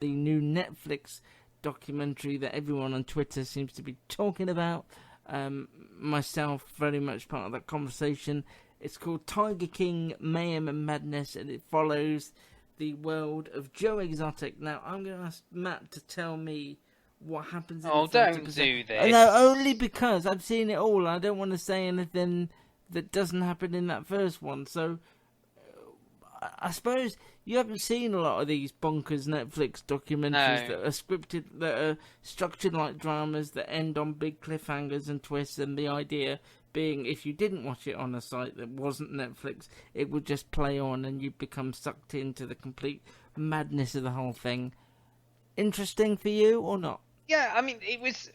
the new Netflix documentary that everyone on Twitter seems to be talking about. Myself, very much part of that conversation. It's called Tiger King, Mayhem and Madness, and it follows the world of Joe Exotic. Now, I'm going to ask Matt to tell me what happens in the 30%. Don't do this. No, only because I've seen it all. I don't want to say anything that doesn't happen in that first one. So, I suppose you haven't seen a lot of these bonkers Netflix documentaries that are scripted, that are structured like dramas, that end on big cliffhangers and twists, and the idea being if you didn't watch it on a site that wasn't Netflix, it would just play on and you'd become sucked into the complete madness of the whole thing. Interesting for you or not? Yeah, I mean, it was.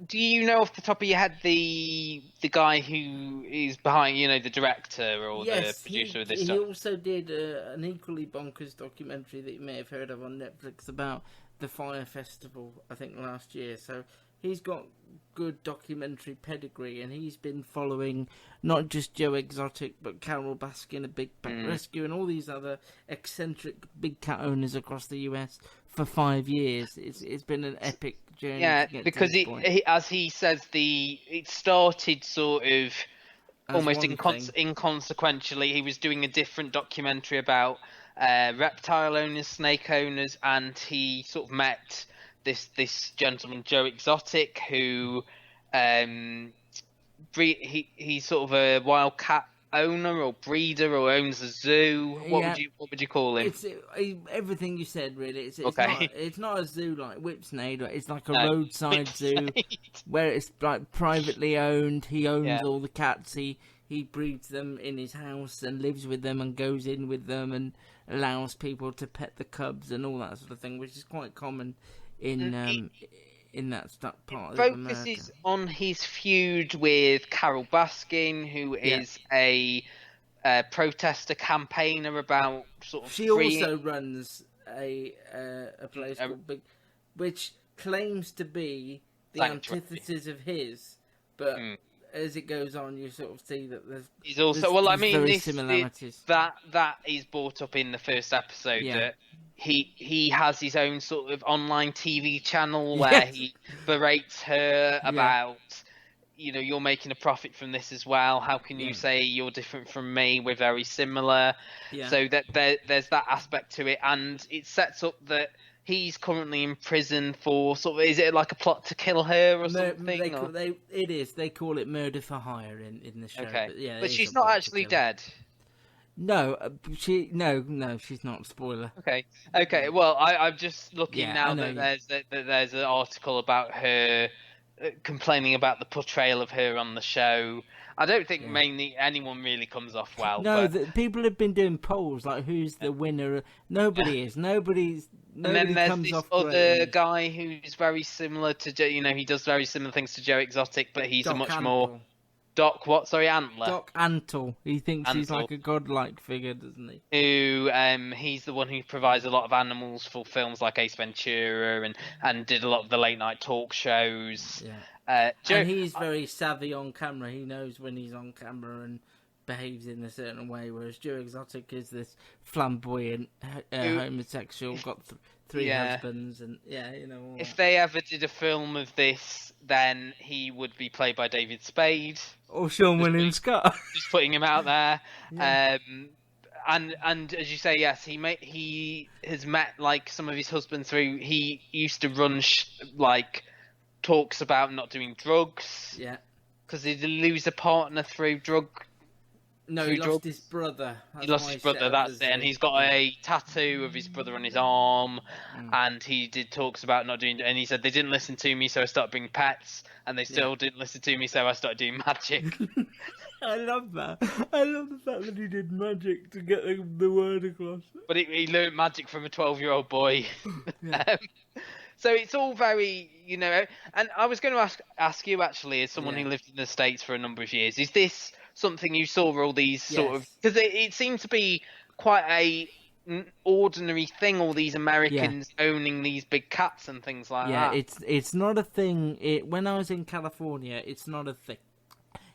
Do you know off the top of your head the guy who is behind, the director or the producer of this stuff? He also did an equally bonkers documentary that you may have heard of on Netflix about the Fire Festival, I think last year. So he's got good documentary pedigree, and he's been following not just Joe Exotic, but Carol Baskin, a Big Cat Rescue, and all these other eccentric big cat owners across the US for 5 years. It's been an epic journey. Yeah, because as he says, it started sort of almost inconsequentially. He was doing a different documentary about reptile owners, snake owners, and he sort of met this gentleman, Joe Exotic, who he's sort of a wild cat owner or breeder or owns a zoo. What would you call him? It's everything you said, really. It's okay. It's not a zoo like Whipsnade. It's like a roadside zoo where it's like privately owned. He owns all the cats. He breeds them in his house and lives with them and goes in with them and allows people to pet the cubs and all that sort of thing, which is quite common in that part of America. Focuses on his feud with Carol Baskin, who is a protester campaigner about sort of. She also runs a place called Big, which claims to be the antithesis of his, but as it goes on, you sort of see that there's. He's also similarities. That is brought up in the first episode that. He has his own sort of online TV channel where he berates her about, you're making a profit from this as well. How can you say you're different from me? We're very similar. Yeah. So that there's that aspect to it, and it sets up that he's currently in prison for sort of. Is it like a plot to kill her or something? It is. They call it murder for hire in the show. Okay, but she's not actually dead. No, she's not. Spoiler. Okay. Well, I'm just looking now that there's an article about her complaining about the portrayal of her on the show. I don't think mainly anyone really comes off well. No, people have been doing polls like who's the winner. Nobody is. Nobody and then there's this other guy who's very similar to Joe. He does very similar things to Joe Exotic, but he's a much more. Doc, what? Sorry, Antler. Doc Antle. He thinks he's like a godlike figure, doesn't he? Who, he's the one who provides a lot of animals for films like Ace Ventura and did a lot of the late night talk shows. Yeah. And he's very savvy on camera. He knows when he's on camera and behaves in a certain way, whereas Joe Exotic is this flamboyant homosexual, got three husbands, and if they ever did a film of this, then he would be played by David Spade or Sean William Scott. Just putting him out there. And as you say, yes, he has met like some of his husbands through. He used to run talks about not doing drugs. Yeah, because he'd lose a partner through drug. No, he lost his brother. He lost his brother, that's it. And he's got a tattoo of his brother on his arm. And he did talks about not doing... And he said, they didn't listen to me, so I started bringing pets. And they still didn't listen to me, so I started doing magic. I love that. I love the fact that he did magic to get the word across. But he learned magic from a 12-year-old boy. So it's all very, And I was going to ask you, actually, as someone who lived in the States for a number of years, is this... something you saw all these sort of... Because it seemed to be quite an ordinary thing, all these Americans owning these big cats and things like that. Yeah, it's not a thing... when I was in California, it's not a thing.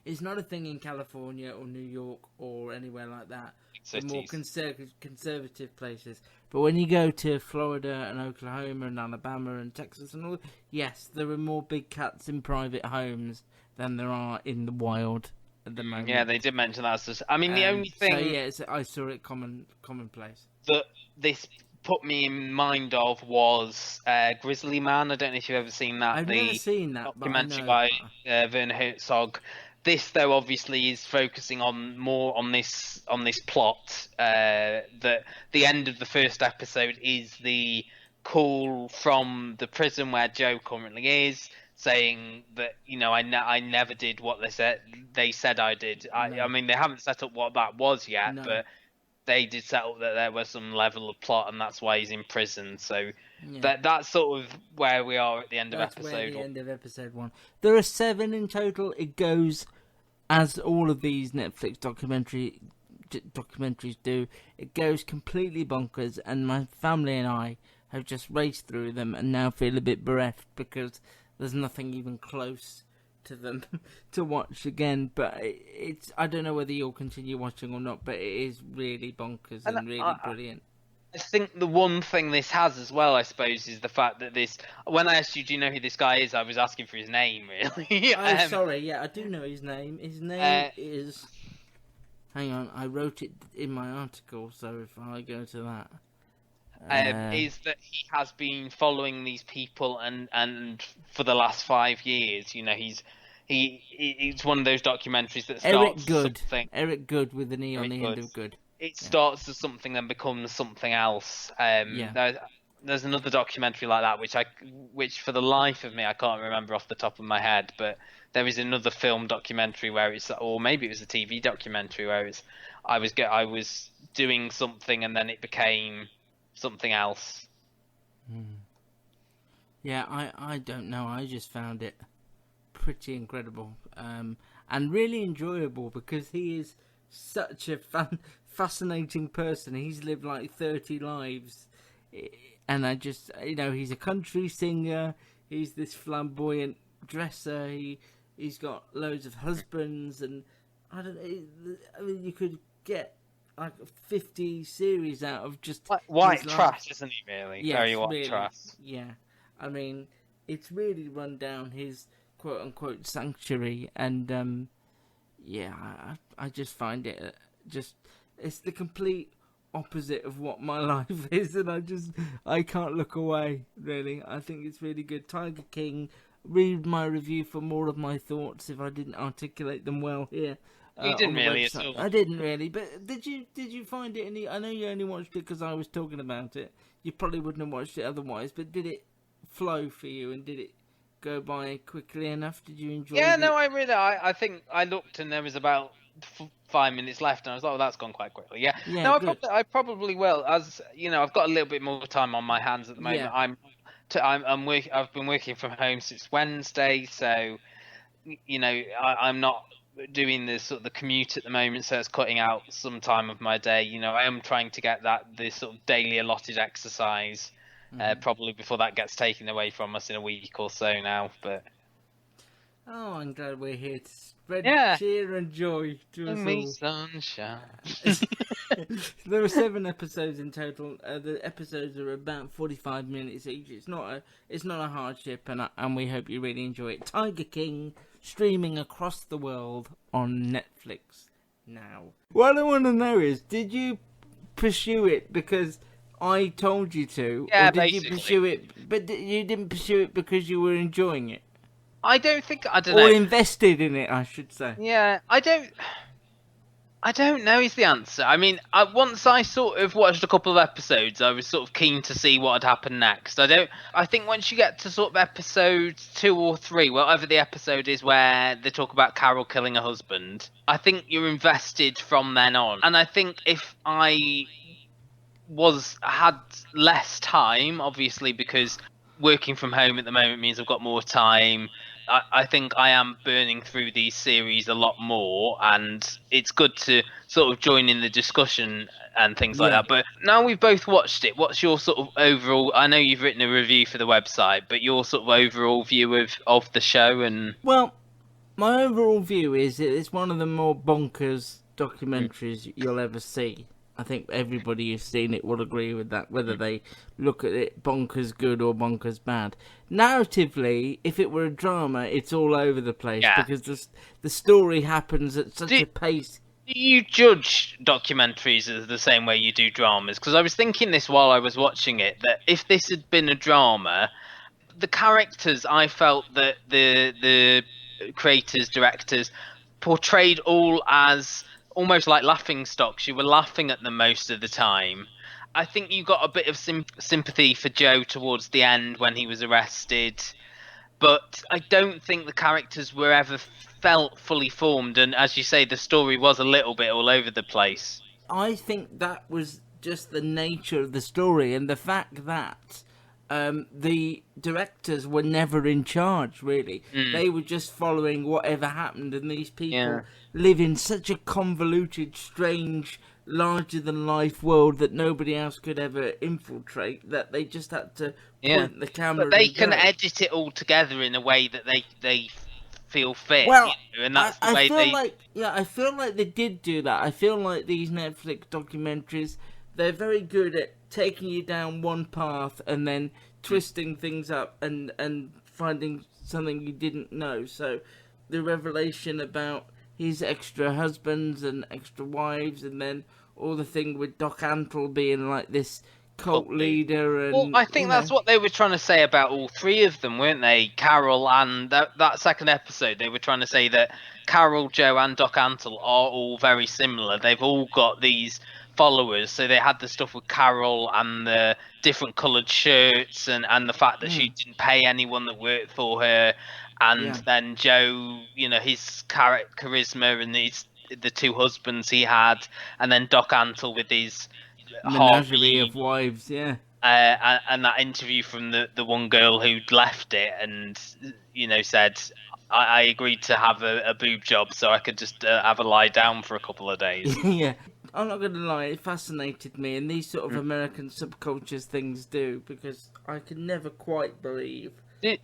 It's not a thing in California or New York or anywhere like that. The more conservative places. But when you go to Florida and Oklahoma and Alabama and Texas and all, yes, there are more big cats in private homes than there are in the wild at the moment. Yeah, they did mention that. I mean, the only thing... So, yeah, I saw it commonplace. That this put me in mind of was Grizzly Man. I don't know if you've ever seen that. I've never seen that, documentary but I know. by Werner Herzog. This, though, obviously is focusing more on this plot. That the end of the first episode is the call from the prison where Joe currently is, saying that I never did what they said I did. I mean, they haven't set up what that was yet, but they did set up that there was some level of plot, and that's why he's in prison. So that's sort of where we are at the end of episode 1. End of episode 1. There are 7 in total. It goes, as all of these Netflix documentaries do, it goes completely bonkers, and my family and I have just raced through them and now feel a bit bereft because there's nothing even close to them to watch again. But it's I don't know whether you'll continue watching or not, but it is really bonkers and really brilliant. I think the one thing this has as well, I suppose, is the fact that when I asked you, do you know who this guy is, I was asking for his name, really. Sorry, yeah, I do know his name. His name is... Hang on, I wrote it in my article, so if I go to that... is that he has been following these people and for the last 5 years, it's one of those documentaries that starts something. Eric Good with an E on the end of Good. It starts as something, then becomes something else. There's another documentary like that, which for the life of me I can't remember off the top of my head. But there is another film documentary where or maybe it was a TV documentary where I was doing something and then it became something else. Yeah, I don't know. I just found it pretty incredible and really enjoyable because he is such a fascinating person. He's lived like 30 lives, and I just, he's a country singer. He's this flamboyant dresser. He's got loads of husbands, and I mean, you could get like 50 series out of just white trash, isn't he? Really, yes, very white really, trash. Yeah, I mean, it's really run down his quote unquote sanctuary, and I just find it it's the complete opposite of what my life is, and I can't look away, really. I think it's really good. Tiger King, read my review for more of my thoughts if I didn't articulate them well here. You didn't really at all. I didn't really, but did you find it any... I know you only watched it because I was talking about it. You probably wouldn't have watched it otherwise, but did it flow for you, and did it go by quickly enough? Did you enjoy it? Yeah, no, I think I looked and there was about 5 minutes left, and I was like, "Oh, that's gone quite quickly." Yeah, no, I probably will. As I've got a little bit more time on my hands at the moment. Yeah. I've been working from home since Wednesday, so I'm not doing the commute at the moment, so it's cutting out some time of my day. I am trying to get this sort of daily allotted exercise, probably before that gets taken away from us in a week or so now. But I'm glad we're here to spread cheer and joy to us all. Sunshine. There are 7 episodes in total. The episodes are about 45 minutes each. It's not a hardship, and we hope you really enjoy it. Tiger King, streaming across the world on Netflix now. What I want to know is, did you pursue it because I told you to? Yeah, or did basically. you pursue it, but you didn't pursue it because you were enjoying it? I don't know. Or invested in it, I should say. Yeah, I don't know is the answer. I mean, once I sort of watched a couple of episodes, I was sort of keen to see what had happened next. I think once you get to sort of episode 2 or 3, whatever the episode is where they talk about Carol killing her husband, I think you're invested from then on. And I think if I had less time, obviously, because working from home at the moment means I've got more time, I think I am burning through these series a lot more, and it's good to sort of join in the discussion and things like that. But now we've both watched it, what's your sort of overall... I know you've written a review for the website, but your sort of overall view of the show? And well, my overall view is it's one of the more bonkers documentaries you'll ever see. I think everybody who's seen it will agree with that, whether they look at it bonkers good or bonkers bad. Narratively, if it were a drama, it's all over the place because the story happens at such a pace. Do you judge documentaries as the same way you do dramas? Because I was thinking this while I was watching it, that if this had been a drama, the characters, I felt that the creators, directors, portrayed all as almost like laughing stocks. You were laughing at them most of the time. I think you got a bit of sympathy for Joe towards the end when he was arrested, but I don't think the characters were ever felt fully formed, and as you say, the story was a little bit all over the place. I think that was just the nature of the story, and the fact that the directors were never in charge, really. They were just following whatever happened, and these people live in such a convoluted, strange, larger-than-life world that nobody else could ever infiltrate, that they just had to point the camera. But they can edit it all together in a way that they feel fit. Well, and that's the way I feel like they did do that. I feel like these Netflix documentaries, they're very good at taking you down one path and then twisting things up and finding something you didn't know. So the revelation about his extra husbands and extra wives, and then all the thing with Doc Antle being like this cult leader. And, well, I think that's what they were trying to say about all three of them, weren't they? Carol, and that second episode, they were trying to say that Carol, Joe, and Doc Antle are all very similar. They've all got these followers. So they had the stuff with Carol and the different coloured shirts, and the fact that she didn't pay anyone that worked for her. And then Joe, his charisma and the two husbands he had, and then Doc Antle with his menagerie of wives, and that interview from the one girl who'd left it and said, I agreed to have a boob job so I could just have a lie down for a couple of days. I'm not gonna lie, it fascinated me, and these sort of American subcultures things do, because I could never quite believe.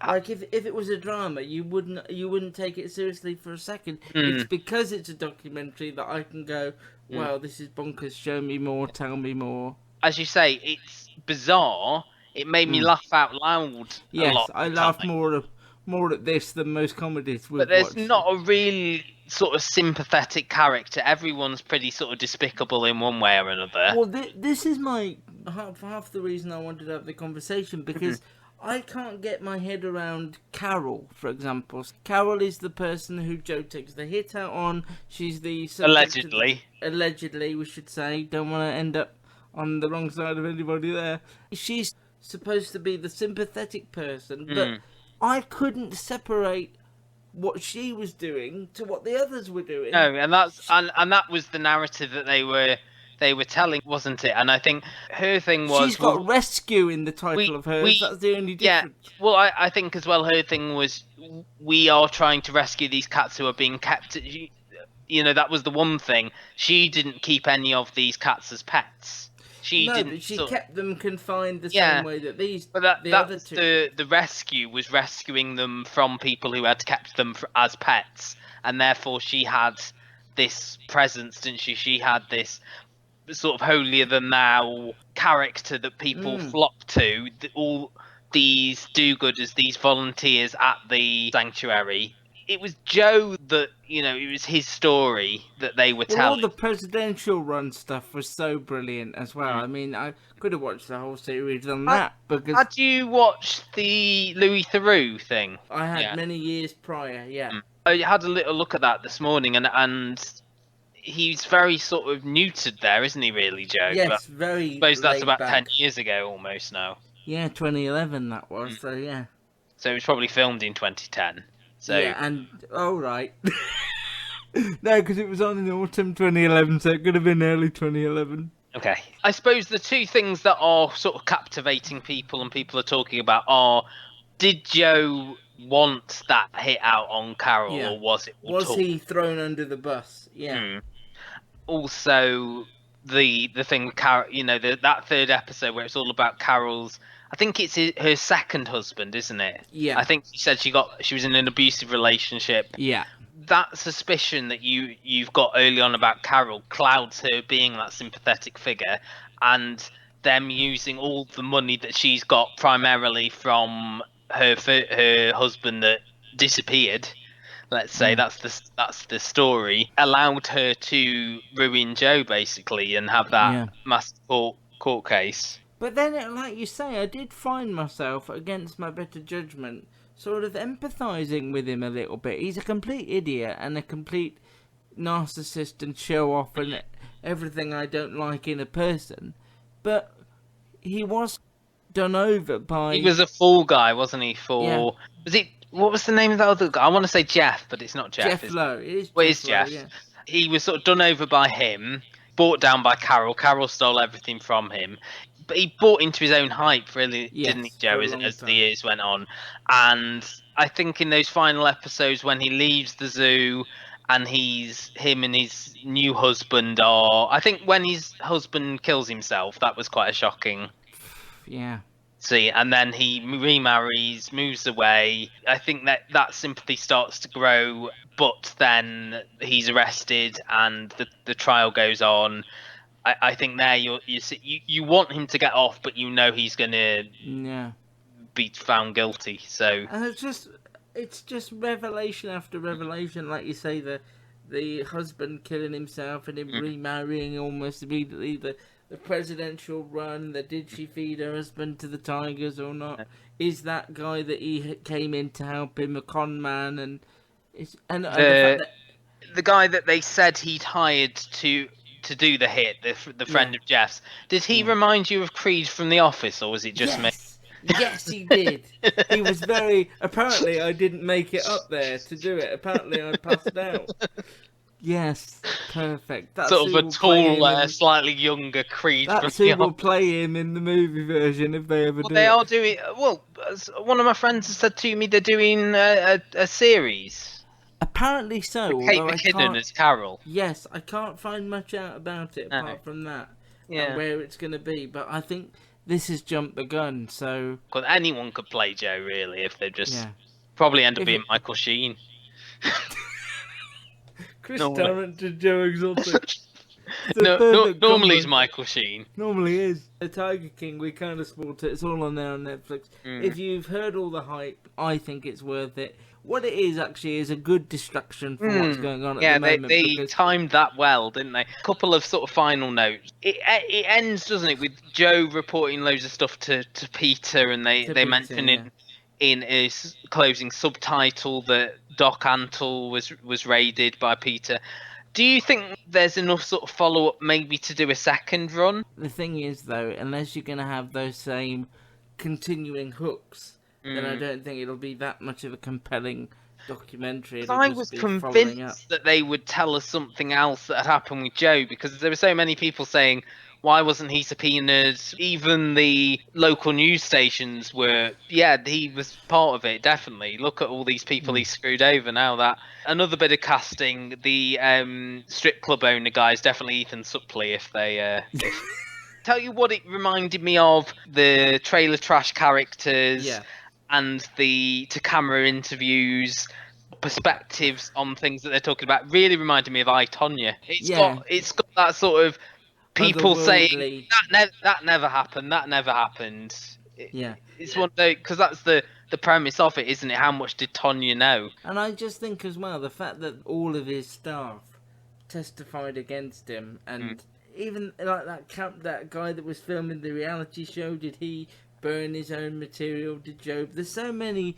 Like if it was a drama, you wouldn't take it seriously for a second. It's because it's a documentary that I can go, wow, this is bonkers. Show me more, tell me more. As you say, it's bizarre. It made me laugh out loud. Yes, a lot I laughed more at this than most comedies. But there's not a real sort of sympathetic character. Everyone's pretty sort of despicable in one way or another. Well, this is my half the reason I wanted to have the conversation, because I can't get my head around Carol, for example. Carol is the person who Joe takes the hit out on. She's the allegedly, we should say. Don't want to end up on the wrong side of anybody there. She's supposed to be the sympathetic person, but I couldn't separate what she was doing to what the others were doing. No, and that was the narrative that they were telling, wasn't it? And I think her thing was... She's got rescue in the title of hers. That's the only difference. Yeah, well, I think as well her thing was, we are trying to rescue these cats who are being kept... that was the one thing. She didn't keep any of these cats as pets. She kept them confined the same way that these... But the rescue was rescuing them from people who had kept them as pets. And therefore she had this presence, didn't she? She had this sort of holier-than-thou character that people flock to. All these do-gooders, these volunteers at the sanctuary. It was Joe that, it was his story that they were telling. All the presidential run stuff was so brilliant as well. I mean, I could have watched the whole series on that. Because had you watched the Louis Theroux thing? I had many years prior, I had a little look at that this morning, and he's very sort of neutered there, isn't he, really, Joe? Yes, but very. I suppose that's about back. 10 years ago almost now. Yeah, 2011 that was, so yeah. So it was probably filmed in 2010. So... Yeah, and... Oh, right. No, because it was on in autumn 2011, so it could have been early 2011. Okay. I suppose the two things that are sort of captivating people and people are talking about are, did Joe want that hit out on Carol, or was it... Was he thrown under the bus? Yeah. Also, the thing with Carol, that third episode where it's all about Carol's... I think it's her second husband, isn't it? Yeah. I think she said she was in an abusive relationship. Yeah. that suspicion that you've got early on about Carol clouds her being that sympathetic figure, and them using all the money that she's got primarily from her husband that disappeared. Let's say that's the story, allowed her to ruin Joe basically and have that massive court case. But then, like you say, I did find myself, against my better judgment, sort of empathising with him a little bit. He's a complete idiot and a complete narcissist and show-off and everything I don't like in a person. But he was done over by... He was a fool guy, wasn't he? Was it... What was the name of that other guy? I want to say Jeff, but it's not Jeff. Jeff Lowe. It is Jeff. Yeah. He was sort of done over by him, brought down by Carol. Carol stole everything from him. But he bought into his own hype, really, didn't he, Joe, as the years went on? And I think in those final episodes when he leaves the zoo and him and his new husband are... I think when his husband kills himself, that was quite a shocking... Yeah. See, and then he remarries, moves away. I think that sympathy starts to grow, but then he's arrested and the trial goes on. I think there you want him to get off, but you know he's gonna be found guilty. So and it's just revelation after revelation, like you say, the husband killing himself and him remarrying almost immediately. The presidential run, did she feed her husband to the tigers or not? Is that guy that he came in to help him a con man? And the fact the guy that they said he'd hired to do the hit, the friend of Jeff's, did he remind you of Creed from The Office, or was it just me? Yes, he did. He was very... Apparently, I didn't make it up there to do it. Apparently, I passed out. Yes, perfect. That's sort of a taller, slightly younger Creed. That's who will play him in the movie version if they ever do. They are doing. Well, one of my friends has said to me they're doing a series. Apparently so. Kate McKinnon as Carol. Yes, I can't find much out about it apart from that. And where it's going to be, but I think this has jumped the gun. So because anyone could play Joe, really, if they just probably end up being Michael Sheen. Chris Tarrant and Joe Exotic. Normally it's Michael Sheen. Normally is. The Tiger King, we kind of spoiled it. It's all on there on Netflix. If you've heard all the hype, I think it's worth it. What it is actually is a good distraction for what's going on at the moment. Yeah, they timed that well, didn't they? A couple of sort of final notes. It ends, doesn't it, with Joe reporting loads of stuff to Peter, and they mention in his closing subtitle that Doc Antle was raided by Peter. Do you think there's enough sort of follow-up maybe to do a second run? The thing is, though, unless you're going to have those same continuing hooks, then I don't think it'll be that much of a compelling documentary. I was convinced that they would tell us something else that had happened with Joe, because there were so many people saying, why wasn't he subpoenaed? Even the local news stations were, he was part of it, definitely. Look at all these people he screwed over now. That another bit of casting, the strip club owner guy is definitely Ethan Suplee if they... Tell you what it reminded me of, the trailer trash characters and the to-camera interviews, perspectives on things that they're talking about, really reminded me of I, Tonya. It's got that sort of... people saying that never happened. It's one day, because that's the premise of it, isn't it? How much did Tonya know? And I just think as well the fact that all of his staff testified against him, and even like that guy that was filming the reality show, did he burn his own material? Did Joe? There's so many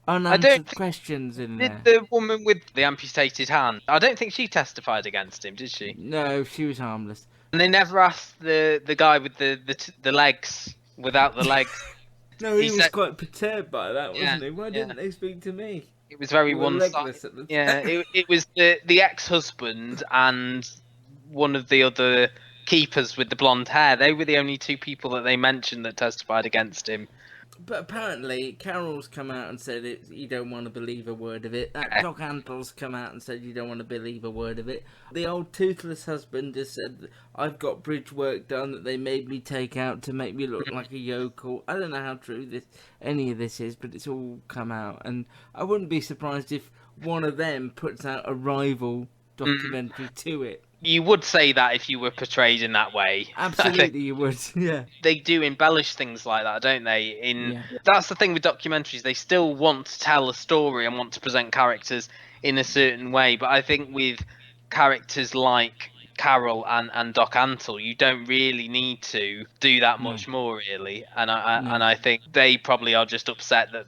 unanswered questions in there. Did the woman with the amputated hand? I don't think she testified against him, did she? No, she was harmless. And they never asked the guy with the legs, without the legs. No, he was quite perturbed by that, wasn't he? Why didn't they speak to me? It was very one-sided. It was the ex-husband and one of the other keepers with the blonde hair. They were the only two people that they mentioned that testified against him. But apparently, Carol's come out and said you don't want to believe a word of it. That Doc Antle's come out and said you don't want to believe a word of it. The old toothless husband just said, I've got bridge work done that they made me take out to make me look like a yokel. I don't know how true any of this is, but it's all come out. And I wouldn't be surprised if one of them puts out a rival documentary to it. You would say that if you were portrayed in that way. Absolutely, you would. Yeah. They do embellish things like that, don't they? That's the thing with documentaries. They still want to tell a story and want to present characters in a certain way. But I think with characters like Carol and Doc Antle, you don't really need to do that much more, really. And I think they probably are just upset that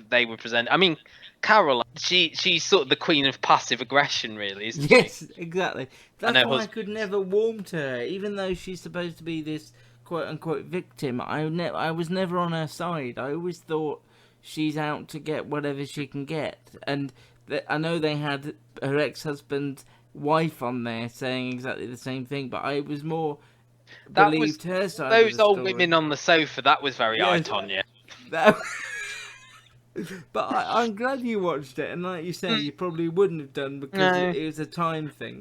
they were presented. I mean, Carol, she's sort of the queen of passive aggression, really, isn't she? Yes, exactly. That's why I could never warm to her, even though she's supposed to be this quote-unquote victim. I was never on her side. I always thought she's out to get whatever she can get. And I know they had her ex-husband's wife on there saying exactly the same thing, but I was more believed her side. Those old women on the sofa, that was very I, Tonya. But I'm glad you watched it, and like you said, you probably wouldn't have done because it was a time thing.